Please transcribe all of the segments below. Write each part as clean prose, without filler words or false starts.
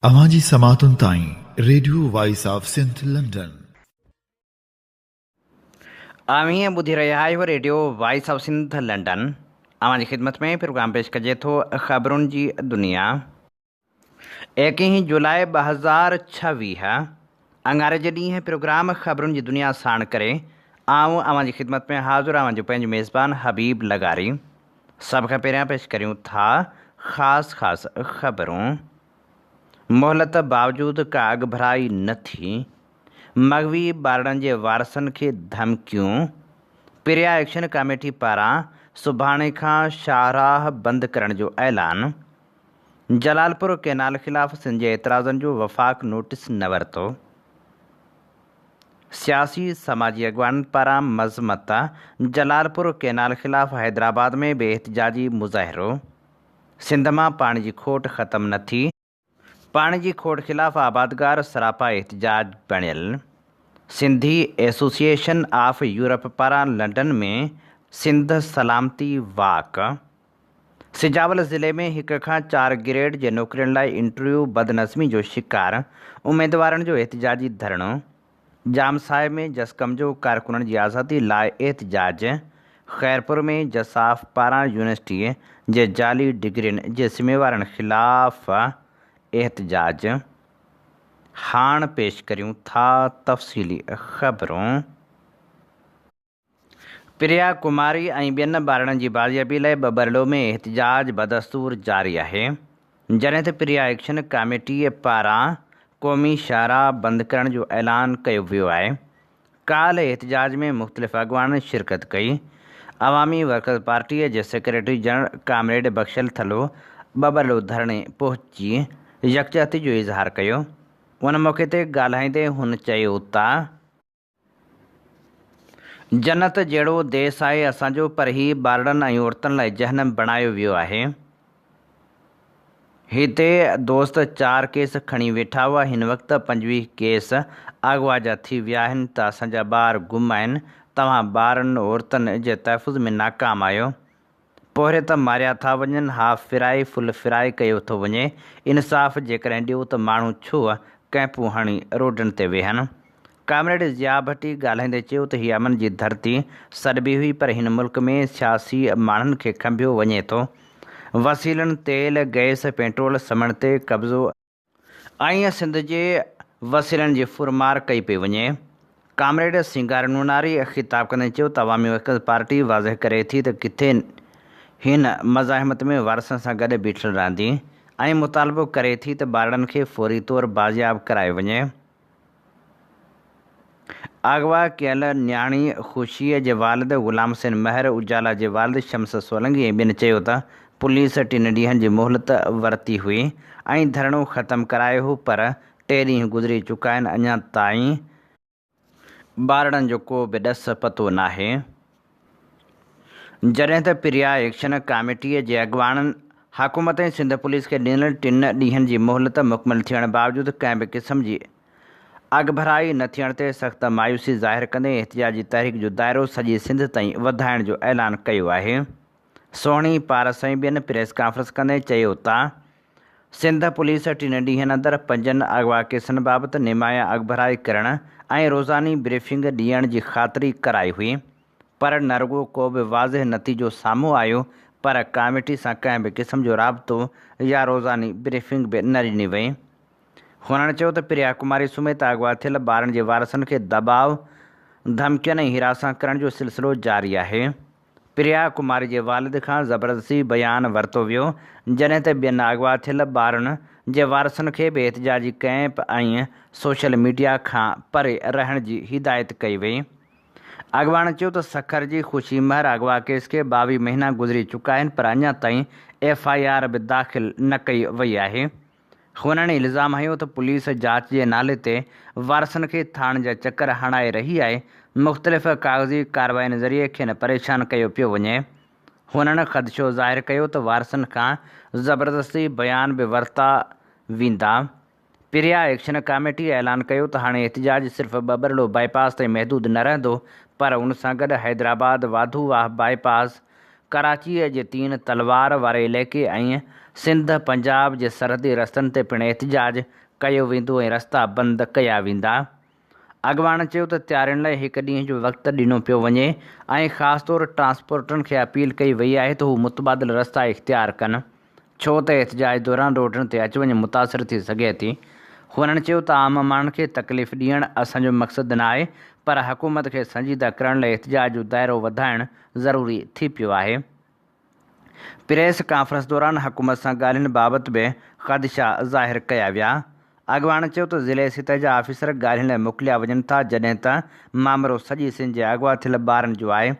अवांजी समातुन ताईं radio voice of Sindh London. आमीं ॿुधी रहिया आहियो radio voice of Sindh London. अवांजी ख़िदमत में प्रोग्राम पेश कजे थो ख़बरुनि जी दुनिया। 21 जुलाई 2026 अंगारे जे ॾींहुं प्रोग्राम ख़बरुनि जी दुनिया साण करे आऊं अवांजी ख़िदमत में हाज़ुर आवां जो पंहिंजो मेज़बान हबीब लगारी। सभ खां पहिरियां पेश करियूं था ख़ासि ख़बरूं। मोहलत बावजूदि का अॻु भराई न थी। मग़वी ॿारनि जे वारसनि खे धमकियूं। पिरिया एक्शन कमेटी पारां सुभाणे खां शाहराह बंदि करण जो ऐलान। जलालपुर कैनाल ख़िलाफ़ सिंध जे एतिराज़नि जो वफ़ाक़ नोटिस न वरितो। सियासी समाजी अॻवाननि पारां मज़मत। जलालपुर कैनाल ख़िलाफ़ हैदराबाद में बेएहतिजाजी मुज़ाहिरो। सिंध मां पाणी जी खोट ख़तमु न थी। पाणी जी खोट ख़िलाफ़ आबादगार सरापा एहतिजाज बणियल। सिंधी एसोसिएशन ऑफ यूरोप पारां लंडन में सिंध सलामती वाक। सिजावल ज़िले में 1 खां 4 ग्रेड जे नौकरियुनि लाइ इंटरव्यू बदनज़मी जो शिकार उमेदवारनि जो एहतिजाजी धरणो। जाम साहिब में जसकम जो कारकुननि जी आज़ादी लाइ एहतिजाज। ख़ैरपुर में जसाफ पारां यूनिवर्सिटी जे जाली डिग्रियुनि जे ज़िम्मेवारनि ख़िलाफ़ एहतिजाज। हाणे पेश करियूं था तफ़सीली ख़बरूं। प्रिया कुमारी ऐं ॿियनि ॿारनि जी बाज़ियाबी लाइ बबरलो में एहतिजाज बदस्तूर जारी आहे। जॾहिं त प्रिया एक्शन कमेटी पारां क़ौमी शाहराह बंदि करण जो ऐलान कयो वियो आहे। काल्ह एहतिजाज में मुख़्तलिफ़ अॻवाननि शिरकत कई। अवामी वर्कर्स पार्टीअ जे सेक्रेटरी जनरल कामरेड बख़्शल थलो बबरलो धरणे पहुची यकजहती जो इज़हार कयो। उन मौक़े ते ॻाल्हाईंदे हुन चयो त जन्नत जहिड़ो देश आहे असांजो, पर ही ॿारनि ऐं औरतुनि लाइ जहन्नम बणायो वियो आहे। हिते दोस्त 4 केस खणी वेठा हुआ। हिन वक़्तु 25 केस अगवा जा थी विया आहिनि त असांजा ॿार गुम आहिनि। तव्हां ॿारनि औरतुनि जे तहफ़ुज़ में नाकाम आहियो। पोहरे त मारिया था वञनि, हाफ फिराई फुल फिराई कयो थो वञे। इंसाफ़ जेकॾहिं ॾियो त माण्हू छो कैंपूं हणी रोडनि ते वेहनि। कामरेड ज़िया भट्टी ॻाल्हाईंदे चयो त हीअ अमन जी धरती सॾिबी हुई, पर हिन मुल्क में सियासी माण्हुनि खे खंभियो वञे थो। वसीलनि तेल गैस पेट्रोल समण ते कब्ज़ो ऐं सिंध जे वसीलनि जी फुरमार कई पई वञे। कामरेड सिंगार नूनारी ख़िताब कंदे चयो त अवामी वर्कर्स पार्टी वाज़ह करे थी त किथे हिन मज़ाहिमत में वारसनि सां गॾु बीठल रहंदी ऐं मुतालबो करे थी त ॿारनि खे फौरी तौरु बाज़ियाब करायो वञे। अगवा कयल न्याणी ख़ुशीअ जे वालिद ग़ुलाम हुसैन महर, उजाला जे वालिद शम्स सोलंगी ऐं ॿियनि चयो त पुलिस 3 ॾींहंनि जी मोहलत वरिती हुई ऐं धरणो ख़तमु करायो हो, पर 3 ॾींहं गुज़री चुका आहिनि। अञा ताईं ॿारनि जो को बि ॾस पतो नाहे। जॾहिं त प्रिया एक्शन कमेटीअ जे अॻवाननि हुकूमत ऐं सिंध पुलिस खे ॾिनल 3 ॾींहंनि जी मोहलत मुकमल थियण बावजूदि कंहिं बि क़िस्म जी अॻभराई न थियण ते सख़्त मायूसी ज़ाहिर कंदे एहतिजाजी तहरीक जो दाइरो सॼी सिंध ताईं वधाइण जो ऐलान कयो आहे। सोहिणी पारस ऐं ॿियनि प्रेस कॉन्फ्रेंस कंदे चयो त सिंध पुलिस 3 ॾींहंनि अंदरि 5 अगवा केसनि बाबति निमाया अॻभराई करण ऐं रोज़ानी ब्रीफिंग ॾियण जी ख़ातिरी कराई हुई, पर न रुॻो को बि वाज़िह नतीजो साम्हूं आयो, पर कमेटी सां कंहिं बि क़िस्म जो राबितो या रोज़ानी ब्रीफिंग बि न ॾिनी वई। हुननि चयो त प्रिया कुमारी समेत अगवा थियल ॿारनि जे वारसनि खे दबाव, धमकियुनि ऐं हिरासत करण जो सिलसिलो जारी आहे। प्रिया कुमारी जे वालिद खां ज़बरदस्ती बयान वरितो वियो, जॾहिं त ॿियनि अगवा थियल ॿारनि जे वारसनि खे बि एहतिजाजी कैंप ऐं सोशल मीडिया खां परे रहण जी हिदायत कई वई। अॻवान चयो त सखर जी ख़ुशी महर अगवा केस खे 22 महीना गुज़री चुका आहिनि, पर अञा ताईं FIR बि दाख़िल न कई वई आहे। हुननि इल्ज़ाम हयो त पुलिस जांच जे नाले ते वारसनि खे थाणे जा चकर हणाए रही आहे। मुख़्तलिफ़ काग़ज़ी कार्रवाइनि ज़रिए खेनि परेशान कयो पियो वञे। हुननि ख़दशो ज़ाहिर कयो त वारसनि खां ज़बरदस्ती बयान बि वरिता वेंदा। प्रिया एक्शन कमेटी ऐलान कयो त हाणे एहतिजाज सिर्फ़ु बबरलो बाईपास ताईं महदूद न रहंदो, पर उन सां गॾु हैदराबाद वाधू वाह बाईपास, कराचीअ जे 3 तलवार वारे इलाइक़े ऐं सिंध पंजाब जे सरहदी रस्तनि ते पिणु एहतिजाज कयो वेंदो ऐं रस्ता बंदि कया वेंदा। अॻवान चयो त तयारियुनि लाइ हिकु ॾींहं जो वक़्तु ॾिनो पियो वञे ऐं ख़ासि तौरु ट्रांसपोर्टरनि खे अपील कई वई आहे त हू मुतबादिल रस्ता इख़्तियार कनि, छो त एहतिजाज दौरान रोडनि ते अचु वञु मुतासिर थी सघे थी। हुननि चयो त आम माण्हुनि खे तकलीफ़ ॾियणु असांजो मक़सदु न आहे, पर हुकूमत खे संजीदा करण लाइ एहतिजाज जो दाइरो वधाइणु ज़रूरी थी पियो आहे। प्रेस कॉन्फ्रेंस दौरान हुकूमत सां ॻाल्हियुनि बाबति बि ख़दशा ज़ाहिर कया विया। अॻवान चयो त ज़िले सतह जा ऑफिसर ॻाल्हियुनि लाइ मोकिलिया वञनि था, जॾहिं त मामिलो सॼी सिंध जे अॻवा थियल ॿारनि जो आहे।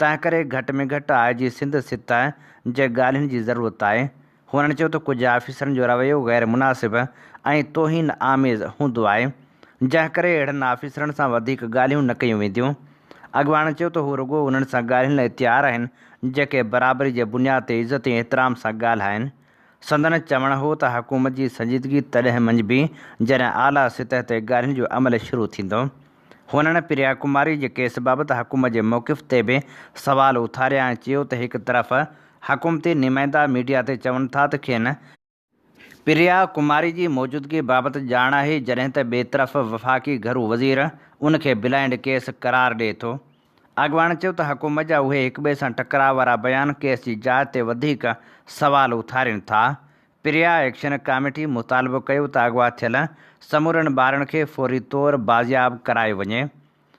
तंहिं करे घटि में घटि IG सिंध सतह जे ॻाल्हियुनि जी ज़रूरत आहे। हुननि चयो त कुझु ऑफिसरनि जो रवैयो ग़ैर मुनासिब ऐं तौहीन आमेज़ हूंदो आहे, जंहिं करे अहिड़नि ऑफिसरनि सां वधीक ॻाल्हियूं न कयूं वेंदियूं। अॻवान चयो त हू रुॻो उन्हनि सां ॻाल्हियुनि लाइ तयारु आहिनि जेके बराबरी जे बुनियाद ते इज़त ऐं एहतराम सां ॻाल्हाइनि। संदन चवणु हो त हुकूमत जी संजीदगी तॾहिं मंझिबी जॾहिं आला सतह ते ॻाल्हियुनि जो अमल शुरू थींदो। हुननि प्रिया कुमारी जे केस बाबति हुकूमत जे मौक़िफ़ ते बि सवाल उथारिया ऐं चयो त हिकु तरफ़ हुकूमती नुमाइंदा मीडिया ते चवनि था त खेनि प्रिया कुमारी जी मौजूदगी बाबति ॼाण आहे, जॾहिं त ॿिए तरफ़ वफ़ाक़ी घरू वज़ीर उनखे ब्लाइंड केस करार ॾिए थो। अॻवान चयो त हुकूमत जा उहे हिक ॿिए सां टकराव वारा बयान केस जी जाच ते वधीक सवाल उथारिनि था। प्रिया एक्शन कमेटी मुतालबो कयो त अॻवा थियल समूरनि ॿारनि खे फ़ौरी तौरु बाज़ियाब करायो वञे,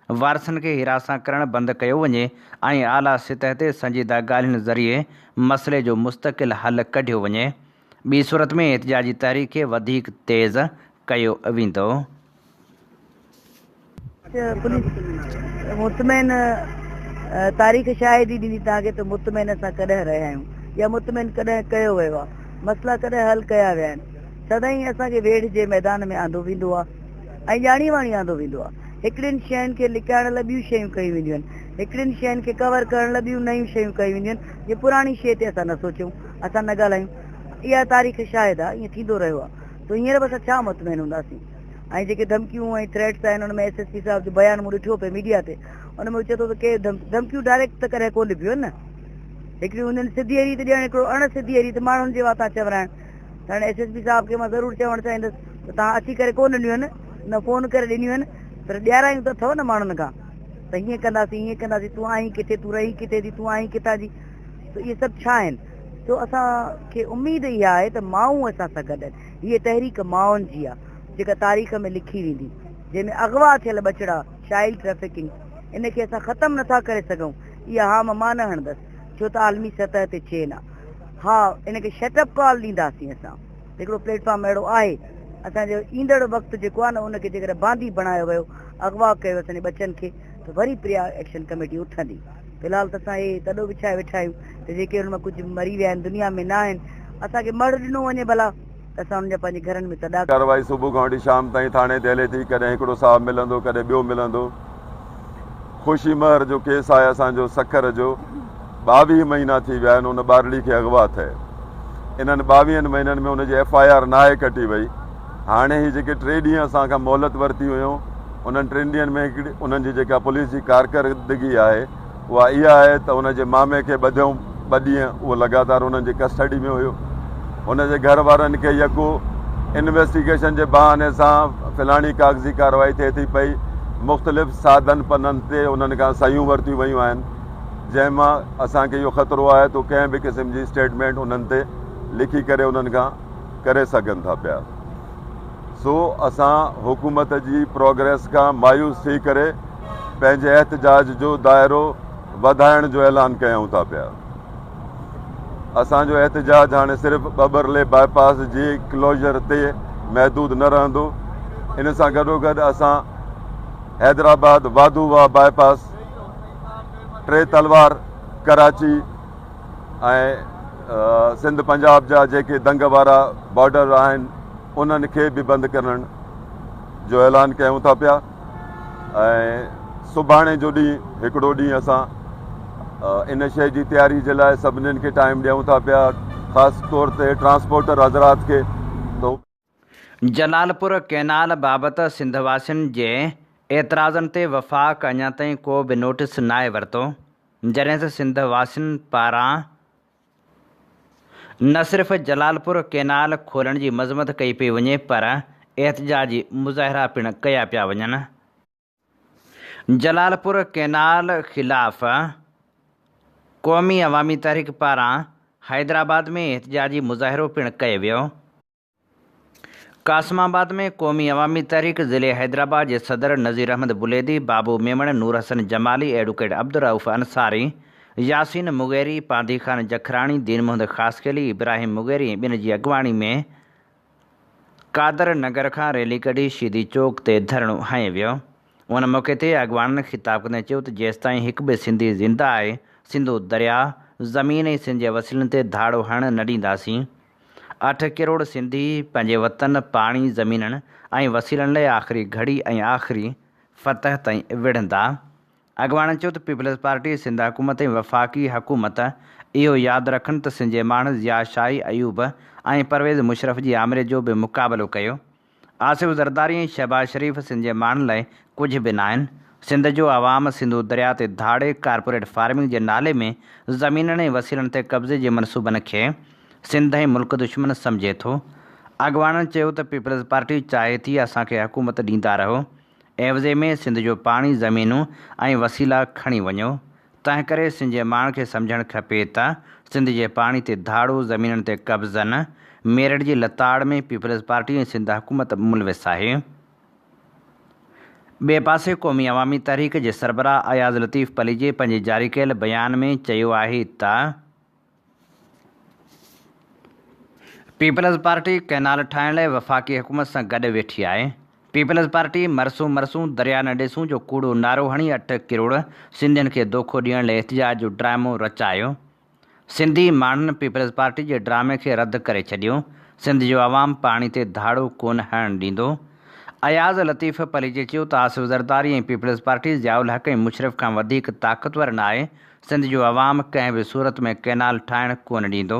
वारसनि खे हिरासत करणु बंदि कयो वञे ऐं आला सतह ते संजीदा ॻाल्हियुनि ज़रिए मसइले जो मुस्तक़िल हल कढियो वञे। ॿी सूरत में एहतिजाजी तहरीक खे वधीक तेज़ कयो वेंदो। पुलिस मुतमैन तारीख़ शाहिदी ॾींदी तव्हांखे त मुतमैन असां कॾहिं रहिया आहियूं या मुतमैन कॾहिं कयो वियो आहे, मसइला कॾहिं हल कया विया आहिनि। सदाईं असांखे वेढ़ जे मैदान में आंदो वेंदो आहे ऐं ॼाणी वाणी आंदो वेंदो आहे। हिकिड़ियुनि शयुनि खे लिकाइण लाइ ॿियूं शयूं कयूं वेंदियूं आहिनि, हिकिड़ियुनि शयुनि खे कवर करण लाइ ॿियूं नयूं शयूं कयूं वेंदियूं आहिनि। जीअं पुराणी शइ ते असां न सोचूं, असां न ॻाल्हायूं, इहा तारीख़ शाहिद आहे, ईअं थींदो रहियो आहे। त हींअर बि असां छा मुतमैन हूंदासीं। ऐं जेके धमकियूं ऐं थ्रेट्स आहिनि हुन में SSP साहिब जो बयानु मूं ॾिठो पिए मीडिया ते, हुन में चए थो त के धमकियूं डायरेक्ट त कॾहिं कोन लिबियूं आहिनि न। हिकिड़ी हुननि सिधी रीति ॾियणु, हिकिड़ो अण सिधी रीति माण्हुनि जे वाता चवराइण। त हाणे SSP साहिब खे मां ज़रूरु चवणु चाहींदुसि त तव्हां अची करे कोन ॾिनियूं आहिनि, न फ़ोन करे ॾिनियूं आहिनि, पर ॾियारायूं त अथव न माण्हुनि खां त हीअं कंदासीं हीअं कंदासीं, तूं आहीं किथे, तूं रही किथे थी, तूं आहीं किथां जी। त इहे सभु छा आहिनि? तो असांखे उमेद इहा आहे त माऊं असां सां गॾु आहिनि। हीअ तहरीक माउनि जी आहे जेका तारीख़ में लिखी वेंदी, जंहिंमें अगवा थियल बछड़ा, चाइल्ड ट्रैफिकिंग, इनखे असां ख़तमु नथा करे सघूं। इहा हा मां न हणंदसि, छो त आलमी सतह ते चेन आहे। हा, इनखे शटअप कॉल ॾींदासीं असां। हिकिड़ो प्लेटफॉर्म अहिड़ो आहे, असांजो ईंदड़ वक़्तु जेको आहे न उनखे जेकॾहिं बांदी बणायो वियो, अगवा कयो असांजे बचनि खे, त वरी प्रिया एक्शन कमेटी उथंदी। फ़िलहाल त असां हे तॾो विछाए वेठा आहियूं त जेके हुन मां कुझु मरी विया आहिनि, दुनिया में न आहिनि, असांखे मड़ ॾिनो वञे भला त असां हुनजा पंहिंजे घरनि में तॾा कार्रवाई सुबुह खां वठी शाम ताईं थाणे ते हले थी। कॾहिं हिकिड़ो साहब मिलंदो, कॾहिं ॿियो मिलंदो। ख़ुशी महर जो केस आहे असांजो सखर जो, 22 महीना थी विया आहिनि उन ॿारड़ी खे अगवा थिए। इन्हनि 22 महीननि में हुनजी FIR नाहे कटी वई। हाणे ही जेके 3 ॾींहं असां खां मोहलत वरिती हुयूं, उन्हनि 3 ॾींहंनि में हिकिड़ी उन्हनि जी जेका पुलिस जी कारकरदगी आहे उहा इहा आहे त उनजे मामे खे ॿधियऊं 2 ॾींहं, उहो लगातार उन्हनि जी कस्टडी में हुयो। हुनजे घर वारनि खे यको इन्वेस्टिगेशन जे बहाने सां फलाणी कागज़ी कार्रवाई थिए थी पई, मुख़्तलिफ़ साधन पननि ते उन्हनि खां सयूं वरितियूं वयूं आहिनि, जंहिंमां असांखे इहो ख़तरो आहे त कंहिं बि क़िस्म जी स्टेटमेंट उन्हनि ते लिखी करे उन्हनि खां करे सघनि था पिया। सो असां हुकूमत जी प्रोग्रेस खां मायूस थी करे पंहिंजे एहतिजाज जो दाइरो वधाइण जो ऐलान कयूं था पिया। असांजो एहतिजाज हाणे सिर्फ़ु बबरले बाईपास जी क्लोजर ते महदूद न रहंदो। इन सां गॾोगॾु असां हैदराबाद वाधूवा बाईपास, 3 तलवार, कराची ऐं सिंध पंजाब जा जेके दंग वारा बॉर्डर आहिनि उन्हनि खे बि बंदि करण जो ऐलान कयूं था पिया। ऐं सुभाणे जो ॾींहुं हिकिड़ो ॾींहुं असां इन शइ जी तयारी जे लाइ सभिनीनि खे टाइम ॾियूं था पिया, ख़ासि तौर ते ट्रांसपोर्टर हज़रात खे। तो जलालपुर कैनाल बाबति सिंधवासियुनि जे एतिराज़नि ते वफ़ाक़ अञा ताईं को बि नोटिस नाहे वरितो। जॾहिं त सिंध वासियुनि पारां न सिर्फ़ु जलालपुर कैनाल खोलण जी मज़मत कई पई वञे पर एहतजाजी मुज़ाहिरा पिणु कया पिया वञनि। जलालपुर कैनाल ख़िलाफ़ क़ौमी अवामी तहरीक पारां हैदराबाद में एहतजाजी मुज़ाहिरो पिणु कयो वियो। कासिमाबाद में क़ौमी अवामी तहरीक ज़िले हैदराबाद जे सदर नज़ीर अहमद बुलेदी, बाबू मेमण, नूर हसन जमाली, एडवोकेट अब्दुल रऊफ़ अंसारी, यासीन मुगेरी, पांधी खान जखराणी, दीन मोहम्मद ख़ासकेली, इब्राहिम मुगेरी ॿिनि जी अॻुवाणी में कादर नगर खां रैली कढी शीदी चौक ते धरणो हंयो वियो। उन मौक़े ते अॻुवाणनि ख़िताब कंदे चयो त जेसिताईं हिकु बि सिंधी ज़िंदा आहे, सिंधु दरिया, ज़मीन ऐं सिंध जे वसीलनि ते धाड़ो हणण न ॾींदासीं। 8 करोड़ सिंधी पंहिंजे वतन, पाणी, ज़मीननि ऐं वसीलनि लाइ आख़िरी घड़ी ऐं आख़िरी फ़तह ताईं विढ़ंदा। अॻुवाणनि चयो त पीपल्स पार्टी सिंध हुकूमत ऐं वफ़ाक़ी हुकूमत इहो यादि रखनि त सिंध जे माण्हू ज़िया शाही, अयूब ऐं परवेज़ मुशरफ जी आमिरे जो बि मुक़ाबिलो कयो। आसिफ़ ज़रदारी ऐं शहबाज शरीफ़ सिंध जे माण्हुनि लाइ कुझु बि न आहिनि। सिंध जो आवाम सिंधु दरिया ते धाड़े कारपोरेट फार्मिंग जे नाले में ज़मीननि ऐं वसीलनि ते कब्ज़े जे मनसूबनि खे सिंध ऐं मुल्क दुश्मन सम्झे थो। अॻुवाणनि चयो त पीपल्स पार्टी चाहे थी असांखे हुकूमत ॾींदा रहो, एवज़े में सिंध जो पाणी, ज़मीनूं ऐं वसीला खणी वञो। तंहिं करे सिंध जे माण्हुनि खे सम्झणु खपे त सिंध जे पाणी ते धाड़ो, ज़मीननि ते कब्ज़नि, मेरठ जी लताड़ में पीपल्स पार्टी ऐं सिंध हुकूमत मुलविस आहे। ॿिए पासे क़ौमी अवामी तहरीक जे सरबराह अयाज़ लतीफ़ पलीजे पंहिंजे जारी कयल बयान में चयो आहे त पीपल्स पार्टी कैनाल ठाहिण लाइ वफ़ाक़ी हुकूमत सां गॾु वेठी आहे। पीपल्स पार्टी मरसूं दरिया न ॾिसूं जो कूड़ो नारो हणी 8 करोड़ सिंधियुनि खे दोखो ॾियण लाइ एहतजाज जो ड्रामो रचायो। सिंधी माण्हुनि पीपल्स पार्टी जे ड्रामे खे रद्द करे छॾियो। सिंध जो अवाम पाणी ते धाड़ो कोन हणणु ॾींदो। अयाज़ लतीफ़ पलीजे चयो त आसिफ़ ज़रदारी ऐं पीपल्स पार्टी ज़ियाउल हक़ ऐं मुशरफ खां वधीक ताक़तवर न आहे। सिंध जो अवाम कंहिं बि सूरत में कैनाल ठाहिणु कोन ॾींदो।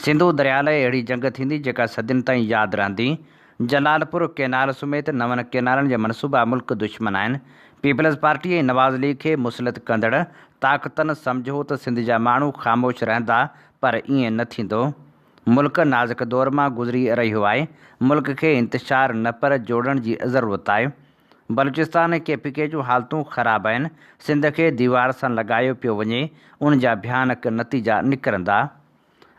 सिंधु दरिया लाइ अहिड़ी जंग थींदी जेका सदियुनि ताईं यादि रहंदी। जलालपुर कैनाल समेत 9 कैनालनि जा मनसूबा मुल्क दुश्मन आहिनि। पीपल्स पार्टी ऐं नवाज़ लीग खे मुसलत कंदड़ ताक़तनि सम्झो त सिंध जा माण्हू ख़ामोश रहंदा, पर ईअं न थींदो। मुल्क नाज़ुक दौर मां गुज़री रहियो आहे। मुल्क खे इंतिशार न पर जोड़ण जी ज़रूरत आहे। बलूचिस्तान ऐं KPK जूं हालतूं ख़राबु आहिनि। सिंध खे दीवार सां लॻायो पियो वञे, उन जा भयानक नतीजा निकिरंदा।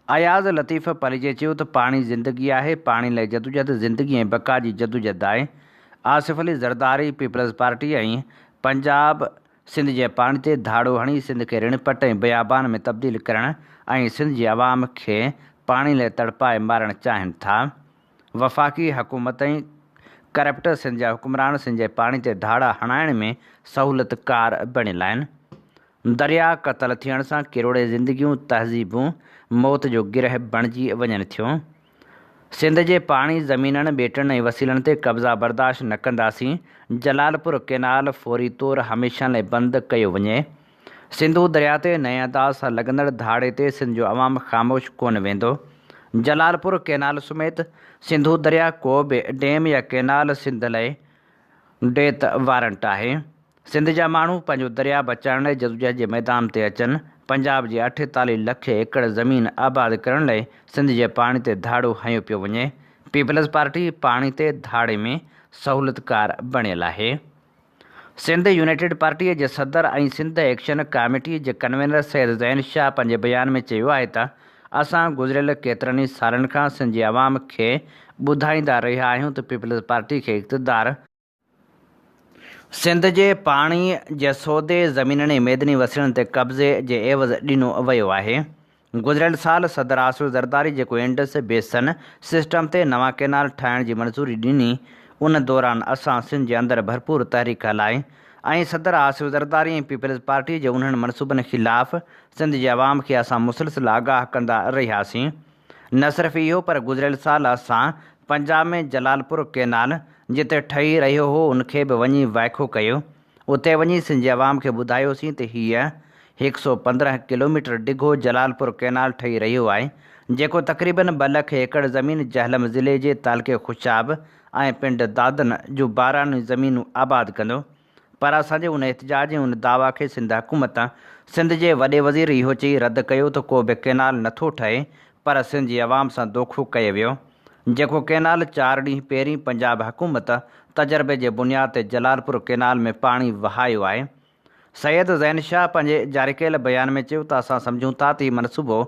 अयाज़ लतीफ़ पलीजे चयो त पाणी ज़िंदगी आहे, पाणी लाइ जदोजहद ज़िंदगी ऐं बका जी जदोजहद आहे। आसिफ़ अली ज़रदारी पीपल्स पार्टी ऐं पंजाब सिंध जे पाणी ते धाड़ो हणी सिंध खे रिणपट ऐं बयाबान में तब्दील करणु ऐं सिंध जे अवाम खे पाणी लाइ तड़पाए मारणु चाहिनि था। वफ़ाक़ी हुकूमत ऐं करप्ट सिंध जा हुक्मरान सिंध जे पाणी ते धाड़ा हणाइण में सहूलियतकार बणियल आहिनि। दरिया क़तल थियण सां किरोड़े ज़िंदगियूं, तहज़ीबूं मौत जो गिरह बणिजी वञनि थियूं। सिंध जे पाणी, ज़मीननि, ॿेटनि ऐं वसीलनि ते कब्ज़ा बर्दाश्त न कंदासीं। जलालपुर कैनाल फौरी तौरु हमेशह लाइ बंदि कयो वञे। सिंधु दरिया ते नएं अंदाज़ सां लॻंदड़ धाड़े ते सिंध जो अवाम ख़ामोश कोन वेंदो। जलालपुर कैनाल समेत सिंधु दरिया को बि डैम या कैनाल सिंध लाइ डेथ वारंट आहे। सिंध जा माण्हू पंहिंजो दरिया बचाइण लाइ जदोजहद जे मैदान ते अचनि। पंजाब जी 48 लख एकड़ ज़मीन आबाद करण लाइ सिंध जे पाणी ते धाड़ो हंयो पियो वञे। पीपल्स पार्टी पाणी ते धाड़े में सहूलियतकार बणियल आहे। सिंध यूनाइटेड पार्टीअ जे सदर ऐं सिंध एक्शन कमेटी जे कन्वीनर सैयद ज़ैन शाह पंहिंजे बयान में चयो आहे त असां गुज़िरियल केतिरनि ई सालनि खां सिंध जे अवाम खे ॿुधाईंदा रहिया आहियूं त पीपल्स पार्टी खे इक़्तिदार सिंध जे पाणी जे सौदे, ज़मीननि ऐं मैदनी वसीलनि ते कब्ज़े जे एवज़ ॾिनो वियो आहे। गुज़िरियल साल सदर आसिफ़ ज़रदारी जेको इंडस बेसन सिस्टम ते नवां कैनाल ठाहिण जी मंज़ूरी ॾिनी, उन दौरान असां सिंध जे अंदरि भरपूर तहरीक हलाई ऐं सदर आसिफ़ ज़रदारी ऐं पीपल्स पार्टी जे उन्हनि मनसूबनि ख़िलाफ़ सिंध जे अवाम खे असां मुसलसिल आगाह कंदा रहियासीं। न सिर्फ़ु इहो, पर गुज़िरियल साल असां पंजाब में जलालपुर कैनाल जिते ठही रहियो हो उनखे बि वञी वाइखो कयो। उते वञी सिंध जे अवाम खे ॿुधायोसीं त हीअ 115 किलोमीटर डिघो जलालपुर कैनाल ठही रहियो आहे, जेको तक़रीबन 2 लख एकड़ ज़मीन जहलम ज़िले जे तालके खुशाब ऐं पिंड दादन जूं 12 ज़मीनूं आबाद कंदो। पर असांजे उन एहतजाज ऐं उन दावा खे सिंध हुकूमत सिंध जे वॾे वज़ीर इहो चई रद्द कयो त को बि केनाल नथो ठहे, पर सिंध जी आवाम सां दोखो कयो वियो। जेको केनाल 4 ॾींहं पहिरीं पंजाब हुकूमत तजर्बे जे बुनियाद ते जलालपुर केनाल में पाणी वहायो आहे। सैयद ज़ैन शाह पंहिंजे जारी कयल बयान में चयो त असां सम्झूं था त हीउ मनसूबो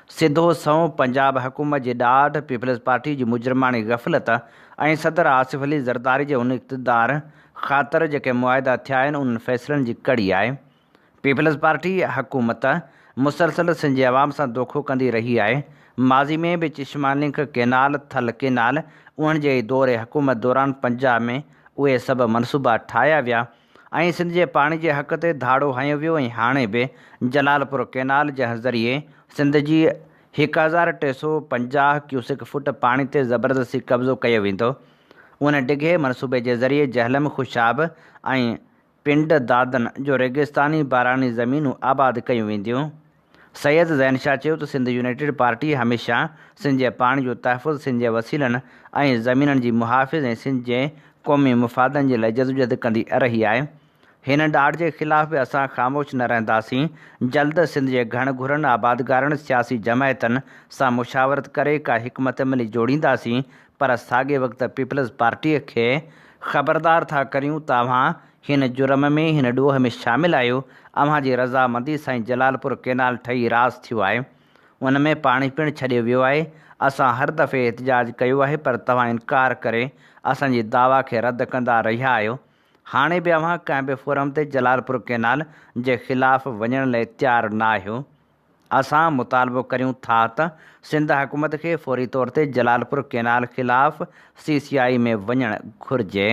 सिधो सऊं पंजाब हुकूमत जी ॾाढ, पीपल्स पार्टी जी मुजरमानी गफ़लत ऐं सदर आसिफ अली ज़रदारी जे उन इक़्तिदार ख़ातिर जेके मुआहिदा थिया आहिनि उन्हनि फ़ैसिलनि जी कड़ी आहे। पीपल्स पार्टी हुकूमत मुसलसल सिंध जी आवाम सां दोखो कंदी रही आहे। माज़ी में बि चश्मा लिंक केनाल, थल केनाल, उन्हनि जे दौरे हुकूमत दौरान पंजाब में उहे सभु मनसूबा ठाहिया विया ऐं सिंध जे पाणी जे हक़ ते धाड़ो हयो वियो। ऐं हाणे बि जलालपुर केनाल जंहिं ज़रिए सिंध जी 1350 क्यूसिक फुट पाणी ते ज़बरदस्ती कब्ज़ो कयो वेंदो, उन डिघे मनसूबे जे ज़रिए जहलम, खुशाब ऐं पिंड दादन जो रेगिस्तानी बारानी ज़मीनूं आबाद कयूं वेंदियूं। सैयद ज़ैन शाह चयो त सिंध यूनाइटेड पार्टी हमेशह सिंध जे पाणी जो तहफ़ुज़, सिंध जे वसीलनि ऐं ज़मीननि जी मुहाफ़िज़ ऐं सिंध जे क़ौमी मुफ़ादनि जे लाइ जदोजहद कंदी रही आहे। हिन ॾाढ जे ख़िलाफ़ बि असां ख़ामोश न रहंदासीं। जल्द सिंध जे घण घुरनि आबादगारनि, सियासी जमायतनि सां मुशावरत करे का हिकमत अमली जोड़ींदासीं, पर साॻे वक़्तु पीपल्स पार्टीअ खे ख़बरदार था करियूं तव्हां हिन जुर्म में, हिन ॾोह में शामिल आहियो। अव्हां जी रज़ामंदी सां जलालपुर केनाल ठही रास थियो आहे, उन में पाणी पिणु छॾियो वियो आहे। असां हर दफ़े एहतिजाज कयो आहे, पर तव्हां इनकार करे असांजी दावा खे रद्द कंदा रहिया आहियो। हाणे बि अव्हां कंहिं बि फोरम ते जलालपुर केनाल जे ख़िलाफ़ु वञण लाइ तयारु न आहियो। असां मुतालबो करियूं था त सिंध हुकूमत खे फ़ौरी तौर ते जलालपुर केनाल ख़िलाफ़ CCI में वञणु घुरिजे।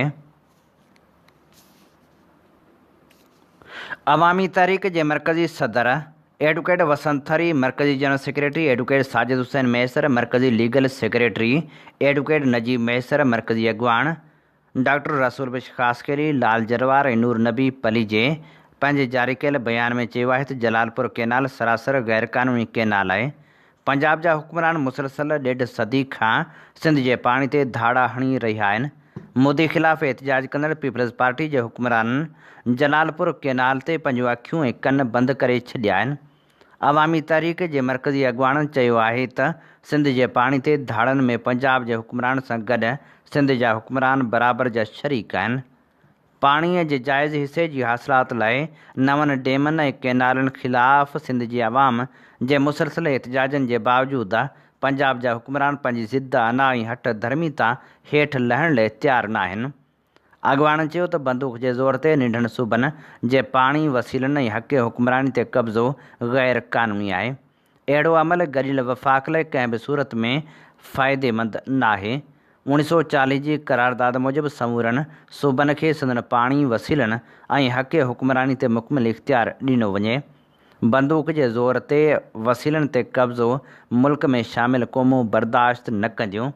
अवामी तहरीक जे मरकज़ी सदर एडवोकेट वसंत थरी, मरकज़ी general secretary advocate Sajid Hussain Maisar, मरकज़ी लीगल सेक्रेटरी एडवोकेट नजीब मैसर, मरकज़ी अॻवान डॉक्टर रसूल बख्श ख़ासकरी, लाल जरवार ऐं नूर नबी पलीजे पंहिंजे जारी कयल बयान में चयो आहे त जलालपुर केनाल सरासर गैर क़ानूनी केनाल आहे। पंजाब जा हुक्मरान मुसलसल 1.5 सदी खां सिंध जे पाणी ते धाड़ा हणी रहिया आहिनि। मोदी ख़िलाफ़ एहतिजाज कंदड़ पीपल्स पार्टी जे हुक्मराननि जलालपुर केनाल ते पंहिंजूं अखियूं ऐं कन बंदि करे छॾिया आहिनि। अवामी तहरीक जे मरकज़ी अॻवाननि चयो आहे त सिंध जे पाणी ते धाड़नि में पंजाब जे हुक्मरान सां गॾु सिंध जा हुक्मरान बराबरि जा शरीक आहिनि। पाणीअ जे जाइज़ हिसे जी हासिलात लाइ नवनि डेमनि ऐं केनालनि ख़िलाफ़ सिंध जी आवाम जे मुसलसल एहतिजाजनि जे बावजूदि पंजाब जा हुक्मरान पंहिंजी ज़िद, अना ऐं हठ धर्मी तां हेठि लहण लाइ तयारु न आहिनि। अॻवाननि चयो त बंदूक जे ज़ोर ते निढण सूबनि जे पाणी वसीलनि ऐं हक़ हुक्मरानी ते कब्ज़ो गैर क़ानूनी आहे। अहिड़ो अमल गॾियल वफ़ाक़ लाइ कंहिं बि सूरत में फ़ाइदेमंद न आहे। 1940 जी करारदाद मूजिबि समूरनि सूबनि खे संदनि पाणी वसीलनि ऐं हक़ हुक्मरानी ते मुकमिल इख़्तियार ॾिनो वञे। बंदूक जे ज़ोर ते वसीलनि ते कब्ज़ो मुल्क में शामिल क़ौमूं बर्दाश्त न कंदियूं।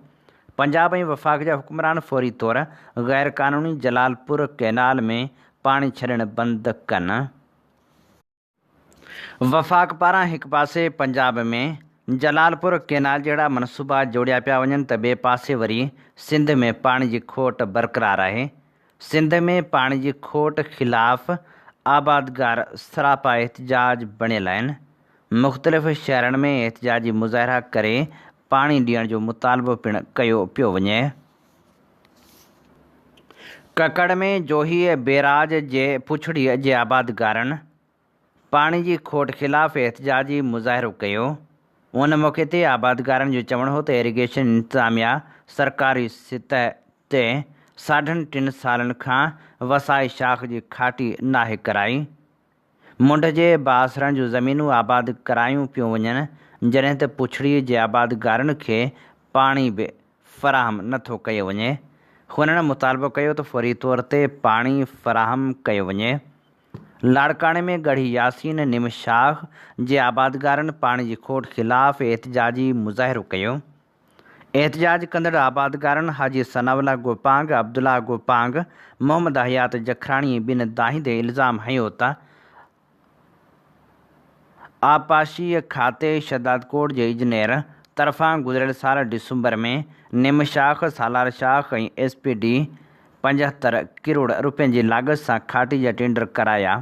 पंजाब ऐं वफ़ाक़ जा हुक्मरान फ़ौरी तौर गैर क़ानूनी जलालपुर केनाल में पाणी छॾणु बंदि कनि। वफ़ाक़ पारां हिकु पासे पंजाब में जलालपुर केनाल जहिड़ा मनसूबा जोड़िया पिया वञनि त ॿिए पासे वरी सिंध में पाणी जी खोट बरक़रार आहे। सिंध में पाणी जी खोट ख़िलाफ़ आबादगार सरापा एहतिजाज बणियल आहिनि। मुख़्तलिफ़ शहरनि में एहतिजाजी मुज़ाहिरा करे पाणी ॾियण जो मुतालबो पिणु कयो पियो वञे। ककड़ में जोही बैराज जे पुछड़ीअ जे आबादगारनि पाणी जी खोट ख़िलाफ़ एहतिजाजी मुज़ाहिरो कयो। उन मौक़े ते आबादगारनि जो चवणु हो त इरिगेशन इंतिज़ामिया सरकारी सतह ते 3.5 सालनि खां वसाई शाख जी खाटी नाहे कराई। मुंड जे बासरनि जूं ज़मीनूं आबाद करायूं पियूं वञनि, जॾहिं त पुछड़ीअ जे आबादगारनि खे पाणी बि फ़राहम नथो कयो वञे। हुननि मुतालबो कयो त फ़ौरी तौर ते पाणी फ़राहम कयो वञे। लाड़काणे में गढ़ी यासीन निमशाख जे आबादगारनि पाणी जी खोट ख़िलाफ़ एहतिजाजी मुज़ाहिरो कयो। एहतिजाज कंदड़ आबादगारनि हाजी सनाउल्लाह गोपांग, अब्दुल्ला गोपांग, मोहम्मद हयात जखराणी ॿिनि दाहींदे इल्ज़ाम हयो त आबपाशी खाते शहदादकोट जे इंजीनियर तरफ़ां गुज़िरियल साल डिसंबर में निमशाख, सालार शाख ऐं SPD 75 करोड़ रुपयनि जी लाॻत सां खाटी जा टेंडर कराया,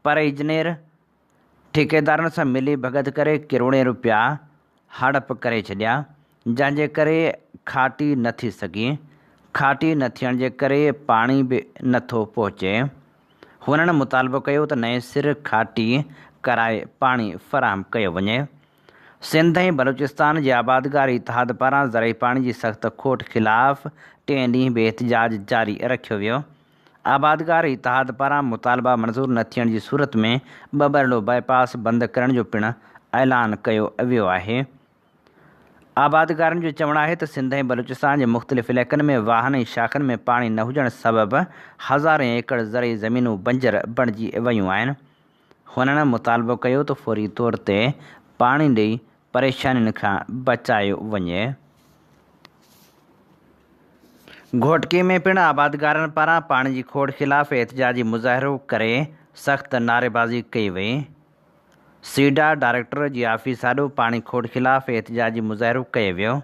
पर इंजीनियर ठेकेदारनि सां मिली भगत करे करोड़े रुपया हड़प करे छॾिया, जंहिंजे करे खाटी न थी सघी। खाटी न थियण जे करे पाणी बि नथो पहुचे। हुननि मुतालबो कयो त नए सिर खाटी कराए पाणी फ़राहम कयो वञे। सिंध ऐं बलूचिस्तान जे आबादगार इतिहाद पारां ज़रई पाणी जी सख़्त खोट ख़िलाफ़ 3 ॾींहं बि एहतजाज जारी रखियो वियो। आबादगार इतिहाद पारां मुतालबा मंज़ूर न थियण जी सूरत में बबरलो बाईपास बंदि करण जो पिणु ऐलान कयो वियो आहे। आबादगारनि जो चवणु आहे त सिंध ऐं बलूचिस्तान जे मुख़्तलिफ़ इलाइक़नि में वाहन ऐं शाख़नि में पाणी न हुजण सबबि हज़ारें एकड़ ज़रई ज़मीनूं बंजर बणिजी वियूं आहिनि। हुननि मुतालबो कयो त फ़ौरी तौर ते पाणी ॾेई परेशानियुनि खां बचायो वञे। घोटकी में पिणु आबादगारनि पारां पाणी जी खोड़ ख़िलाफ़ एहतजाजी मुज़ाहिरो करे सख़्त नारेबाज़ी कई वई। सीडा डायरेक्टर जी आफ़ीस आॾो पाणी खोड़ ख़िलाफ़ एहतजाजी मुज़ाहिरो कयो वियो।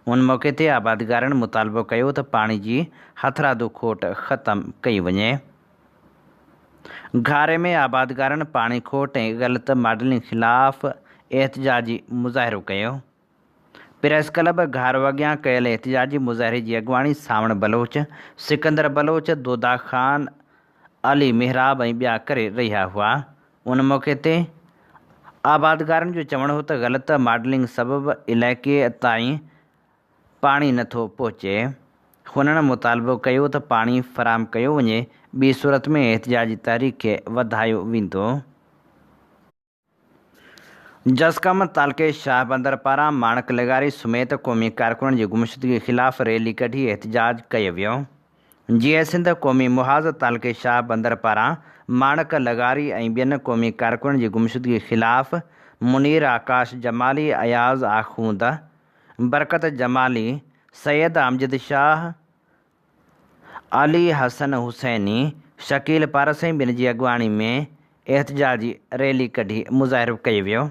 उन मौक़े ते आबादगारनि मुतालबो कयो त पाणी जी हथरादू खोट ख़तमु कई वञे। घारे में आबादगारनि पाणी खोट ऐं ग़लति मॉडलिंग ख़िलाफ़ एहतजाजी मुज़ाहिरो कयो। प्रेस क्लब घारो अॻियां कयल एहतजाजी मुज़ाहिरे जी अॻुवाणी सावण बलोच, सिकंदर बलोच, दोदा ख़ान, अली मेहराब ऐं ॿिया करे रहिया हुआ। उन मौक़े ते आबादगारनि जो चवणु हो त ग़लति मॉडलिंग सबबि इलाइक़े ताईं पाणी नथो पहुचे। हुननि मुतालबो कयो त पाणी फ़राहम कयो वञे, ॿी सूरत में एहतजाजी तहरीक खे वधायो वेंदो। जसकम तालके शाह बंदर पारां माणक लगारी समेत क़ौमी कारकुननि जी गुमशुदगी ख़िलाफ़ रैली कढी एहतजाज कयो वियो। जीए सिंध क़ौमी मुहाज़ तालके शाह बंदर पारां माणक लगारी ऐं ॿियनि क़ौमी कारकुननि जी गुमशुदगी ख़िलाफ़ मुनीर आकाश जमाली, अयाज़ आख़ूंद, बरकत जमाली, सैयद अमजद शाह, अली हसन हुसैनी, शकील पारस ऐं ॿियनि जी अॻुवाणी में एहतजाजी रैली कढी मुज़ाहिरो कयो वियो।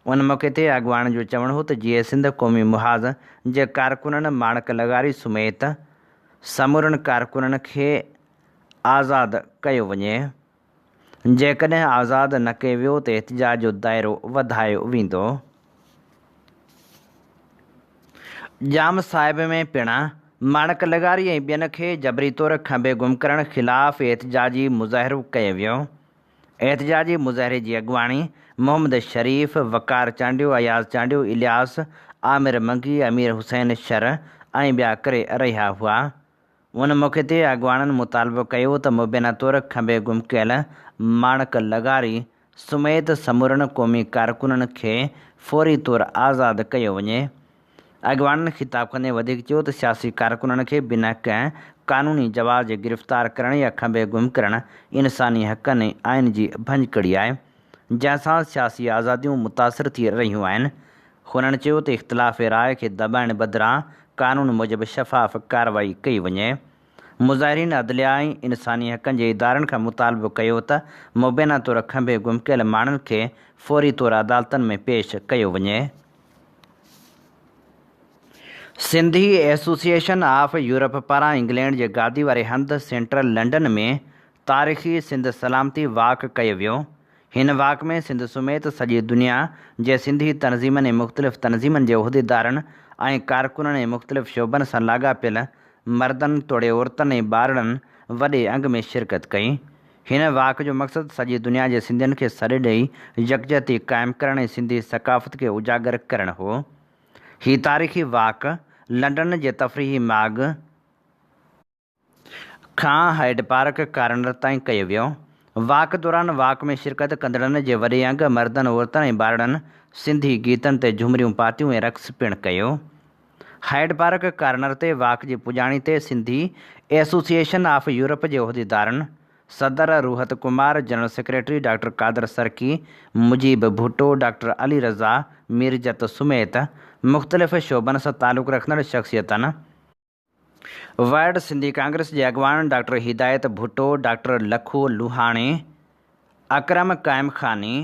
उन मौक़े ते अॻुवाणनि जो चवणु हो त जीए सिंध क़ौमी मुहाज़ जे कारकुननि माणक लगारी समेत समूरनि कारकुननि खे आज़ादु कयो वञे। जेकॾहिं आज़ादु न कयो वियो त एहतजाज जो दाइरो वधायो वेंदो। जाम साहिब में पिणु माणक लगारी ऐं ॿियनि खे जबरी तौर खंबे गुम करण ख़िलाफ़ एहतजाजी मुज़ाहिरो कयो वियो। एहतजाजी मुज़ाहिरे जी अॻुवाणी मोहम्मद शरीफ़, वकार चांडियो, अयाज़ चांडियो, इलियास, आमिर मंगी, अमीर हुसैन शर ऐं ॿिया करे रहिया हुआ। उन मौक़े ते अॻुवाणनि मुतालबो कयो त मुबैना तौर खंबे गुम कयल माणक लगारी समेत समूरनि क़ौमी कारकुननि खे फ़ौरी तौर आज़ादु कयो वञे। अॻुवाणनि ख़िताब कंदे वधीक चयो त सियासी कारकुननि खे बिना कंहिं क़ानूनी जवाज़ जे गिरफ़्तार करण या खंबे गुम करण इंसानी हक़नि ऐं आइन जी भञकड़ी आहे, जंहिंसां सियासी आज़ादियूं मुतासिर थी रहियूं आहिनि। हुननि चयो त इख़्तिलाफ़ राय खे दॿाइण बदिरां क़ानून मूजिबि शफ़ाफ़ कार्रवाई कई वञे। मुज़ाहिरीन अदलिया ऐं इंसानी हक़नि जे इदारनि खां मुतालबो कयो त मुबैना तौर खंबे गुम कयल माण्हुनि खे फ़ौरी तौर अदालतनि में पेश कयो वञे। सिंधी एसोसिएशन ऑफ यूरोप पारां इंग्लैंड जे गादी वारे हंधि सेंट्रल लंडन में तारीख़ी सिंध सलामती वाक कयो वियो। हिन वाक में सिंध समेत सॼी दुनिया जे सिंधी तनज़ीमनि ऐं मुख़्तलिफ़ तनज़ीमनि जे उहिदेदारनि ऐं कारकुननि ऐं मुख़्तलिफ़ शोबनि सां लाॻापियल मर्दनि तोड़े औरतनि ऐं ॿारनि वॾे अंग में शिरकत कई। हिन वाक जो मक़सदु सॼी दुनिया जे सिंधियुनि खे सॾु ॾेई यकजहती क़ाइमु करणु ऐं सिंधी सक़ाफ़त खे उजागर करणु हो। हीउ तारीख़ी वाक लंडन जे तफ़रीही माॻ खां हाइड पार्क कार्नर ताईं कयो वियो। वाक दौरान वाक में शिरकत कंदड़नि जे वॾे अंग मर्दनि, औरतनि ऐं ॿारनि सिंधी गीतनि ते झुमरियूं पातियूं ऐं रक़्स पिणु कयो। हाइड पार्क कार्नर ते वाक जी पुॼाणी ते सिंधी एसोसिएशन ऑफ यूरोप जे उहिदेदारनि, सदर Ruhat Kumar, general secretary doctor Qadir Sarki, Mujeeb Bhutto, doctor Ali Raza Mirjat समेत मुख़्तलिफ़ शोबनि सां तालुक़ रखंदड़ शख़्सियतनि, वर्ल्ड सिंधी कांग्रेस जे अॻुवान डॉक्टर हिदायत भुट्टो, डॉक्टर लखो लुहाणे, अकरम क़ाइम ख़ानी,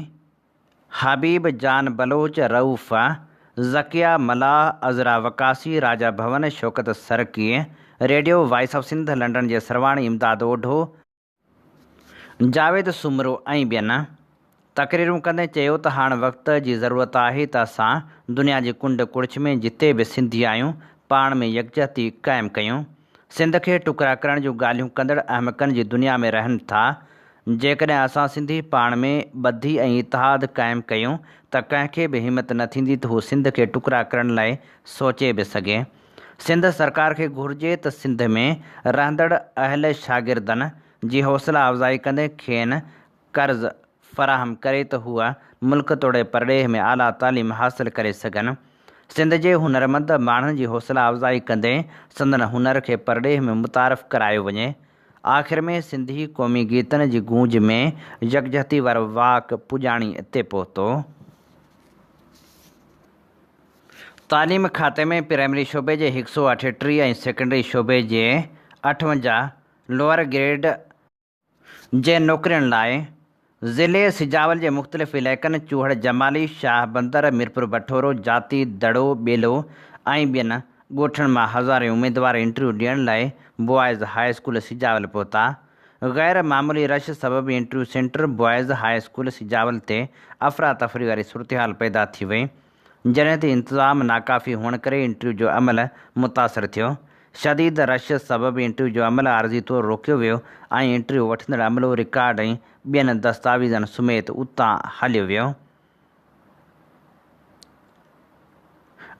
हबीब जान बलोच, रऊफ़, ज़किया मलाह, अज़रा वकासी, राजा Bhawan, Shaukat Sarki, radio voice of Sindh London जे सरवाणी इमदाद ओढो, जावेद सुमरो ऐं ॿियनि। तकरीरूं कंदे चयो त हाणे वक़्त जी ज़रूरत आहे त असां दुनिया जी कुंड कुड़िछ में जिते बि सिंधी आहियूं पाण में यकजहती क़ाइमु कयूं। सिंध खे टुकड़ा करण जूं ॻाल्हियूं कंदड़ अहमकनि जी दुनिया में रहनि था। जेकॾहिं असां सिंधी पाण में ॿधी ऐं इतिहाद क़ाइमु कयूं त कंहिंखे बि हिमत न थींदी त हू सिंध खे टुकड़ा करण लाइ सोचे बि सघे। सिंध सरकार खे घुरिजे त सिंध में रहंदड़ अहल शागिर्दनि जी हौसला अफ़ज़ाई कंदे खेनि कर्ज़ फ़राहम करे त हूअ मुल्क तोड़े परॾेह में आला तालीम हासिल करे सघनि। सिंध जे हुनरमंद माण्हुनि जी हौसला अफ़ज़ाई कंदे संदन हुनर खे परॾेह में मुतारफ़ करायो वञे। आख़िर में सिंधी क़ौमी गीतनि जी गूंज में यकजहती वारो वाक पुॼाणी ते पहुतो। तालीम खाते में प्राइमरी शोबे जे 138 ऐं सेकेंडरी शोबे जे 58 लोअर ग्रेड जे नौकरियुनि लाइ ज़िले सिजावल जे मुख़्तलिफ़ इलाइक़नि चूहड़ जमाली शाह बंदर मीरपुर बठोरो जाती दड़ो ॿेलो ऐं ॿियनि ॻोठनि मां हज़ारें उमेदवार इंटरव्यू ॾियण लाइ बॉयज़ हाई स्कूल सिजावल पहुता। गैर मामूली रश सबबि interview centre boys high school Sujawal ते अफ़रा तफ़री वारी सूरतहाल पैदा थी वई, जॾहिं ते इंतज़ाम नाकाफ़ी हुअण करे इंटरव्यू जो अमल मुतासिर थियो। शदीद रश सबबि इंटरव्यू जो अमल आरज़ी तौरु रोकियो वियो ऐं इंटरव्यू वठंदड़ अमलो रिकॉर्ड ऐं ॿियनि दस्तावेज़नि समेत उतां हलियो वियो,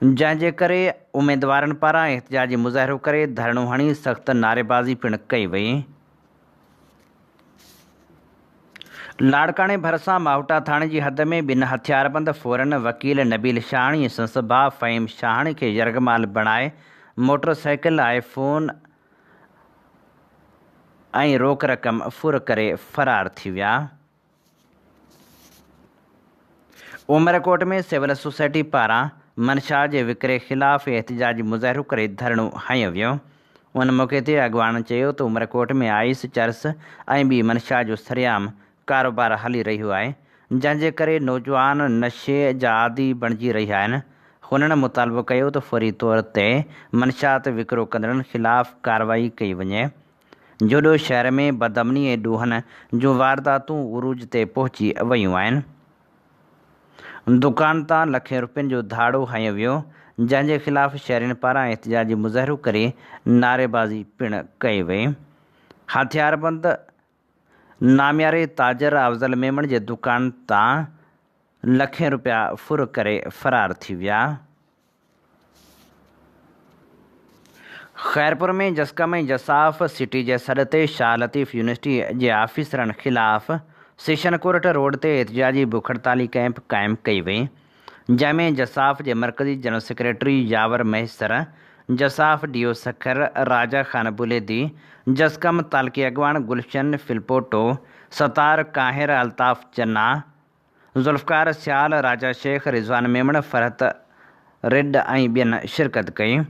जंहिंजे करे उमेदवारनि पारां एहतिजाजी मुज़ाहिरो करे धरणो हणी सख़्तु नारेबाज़ी पिणु कई वई। लाड़काणे भरिसां मावटा थाणे जी हद में ॿिनि हथियारबंद फ़ौरन वकील नबील शाहाणी ऐं संसद भाउ फ़हीम शाहाणी खे यरगमाल बणाए मोटरसाइकिल, आईफोन ऐं रोक रक़म फुर करे फ़रार थी विया। उमरकोट में सिविल सोसाइटी पारां मनशा जे विकिरे ख़िलाफ़ एहतिजाजी मुज़ाहिरो करे धरणो हंयो वियो। उन मौक़े ते अॻवाननि चयो त उमरकोट में आइस, चरस ऐं ॿी मनशा जो सरेआम कारोबार हली रहियो आहे, जंहिंजे करे नौजवान नशे जा आदी बणिजी रहिया आहिनि। हुननि मुतालबो कयो त फौरी तौर ते मनशात विकिरो कंदड़नि ख़िलाफ़ कार्रवाई कई वञे। जोॾो शहर में बदअमनी ऐं ॾोहनि जूं वारदातूं उरूज ते पहुची वयूं आहिनि। दुकान तां लखें रुपयनि जो धाड़ो हंयो वियो, जंहिंजे ख़िलाफ़ शहरियुनि पारां एहतिजाजी मुज़ाहिरो करे नारेबाज़ी पिणु कई वई। हथियारबंद नामियारे ताजर अफ़ज़ल मेमण जे दुकान तां लखें रुपया फुर करे फ़रार थी विया। ख़ैरपुर में जसकम ऐं जसाफ़ सिटी जे सॾ ते शाह लतीफ़ यूनिवर्सिटी जे आफ़ीसरनि ख़िलाफ़ सेशन कोर्ट रोड ते एहतिजाजी बुख हड़ताली कैंप क़ाइमु कई वई, जंहिंमें जसाफ़ जे मरकज़ी जनरल सेक्रेटरी यावर मैसर, जसाफ़ डीओ सखर राजा ख़ान बुलेदी, जसकम तालकी अॻवान गुलशन फिलपोटो, सतार काहिर अल्ताफ़ चन्ना, ज़ुल्फ़कार सियाल, राजा शेख, रिज़वान मेमण, फ़रहत रिड ऐं ॿियनि शिरकत कई।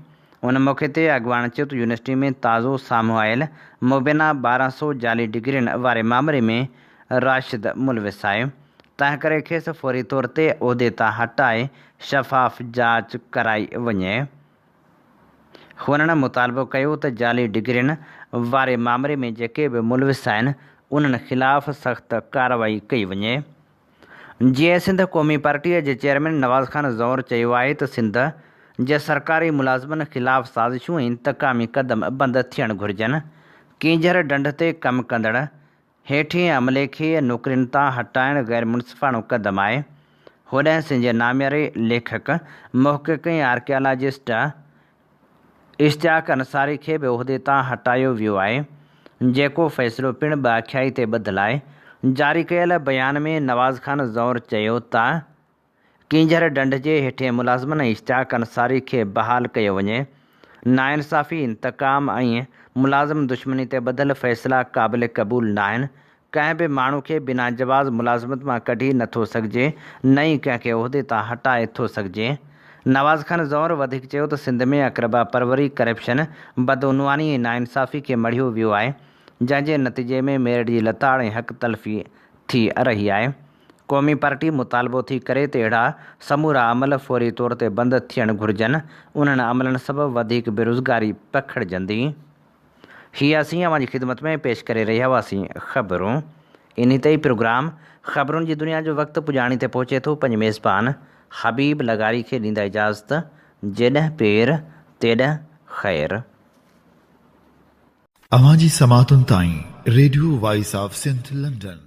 उन मौक़े ते अॻवान चयो त यूनिवर्सिटी में ताज़ो साम्हूं आयल मुबैना 1200 जाली डिग्रियुनि वारे मामले में राशिद मुलविस आहे, तंहिं करे खेसि फ़ौरी तौर ते उहिदे तां हटाए शफ़ाफ़ जांच कराई वञे। हुननि मुतालबो कयो त जाली डिग्रियुनि वारे मामले में जेके बि मुलविस आहिनि उन्हनि ख़िलाफ़ सख़्तु कार्रवाई कई वञे। जीअं सिंध क़ौमी पार्टीअ जे चेयरमैन नवाज़ खान ज़ौर चयो आहे त सिंध जे सरकारी मुलाज़िमनि ख़िलाफ़ साज़िशूं ऐं इंतकामी क़दम बंदि थियणु घुरिजनि। कींझर ॾंढ ते कमु कंदड़ हेठिएं अमले खे नौकरियुनि तां हटाइणु गैर मुनसिफ़ाणो क़दम आहे। होॾांहुं सिंध जे नामियारे लेखक, मुहक़िक़ ऐं आर्कियालॉजिस्ट इश्तियाक अंसारी खे बि उहिदे तां हटायो वियो आहे, जेको फ़ैसिलो पिणु बाख्याई ते ॿधलु आहे। जारी कयल बयान में नवाज़ खान ज़ौर चयो त कींझर ॾंढ जे हेठिएं मुलाज़िमनि इश्तियाक अंसारी खे बहाल कयो वञे। नाइंसाफ़ी, इंतकाम ऐं मुलाज़िम दुश्मनी ते ॿधल फ़ैसिला क़ाबिल क़बूल न आहिनि। कंहिं बि माण्हू खे बिना जवाज़ मुलाज़िमत मां कढी नथो सघिजे, न ई कंहिंखे उहिदे तां हटाए थो सघिजे। नवाज़ खान ज़ौर वधीक चयो त सिंध में अक़रबा परवरी, करप्शन, बदउनवानी ऐं नाइंसाफ़ी खे मढ़ियो वियो आहे, जंहिंजे नतीजे में मेरिट जी लताड़ ऐं हक़ तलफ़ी थी रही आहे। क़ौमी पार्टी मुतालबो थी करे त अहिड़ा समूरा अमल फ़ौरी तौर ते बंदि थियणु घुरिजनि। उन्हनि अमलनि सबबि वधीक बेरोज़गारी पखिड़िजंदी। हीअ असीं अव्हां जी ख़िदमत में पेश करे रहिया हुआसीं ख़बरूं। इन ते ई प्रोग्राम ख़बरुनि जी दुनिया जो वक़्तु पुॼाणी ते पहुचे थो। पंहिंजे मेज़बान हबीब लगारी खे ॾींदा इजाज़त। जेॾं पेर तेॾं ख़ैर। अवां जी समातुनि ताईं radio voice of Sindh London.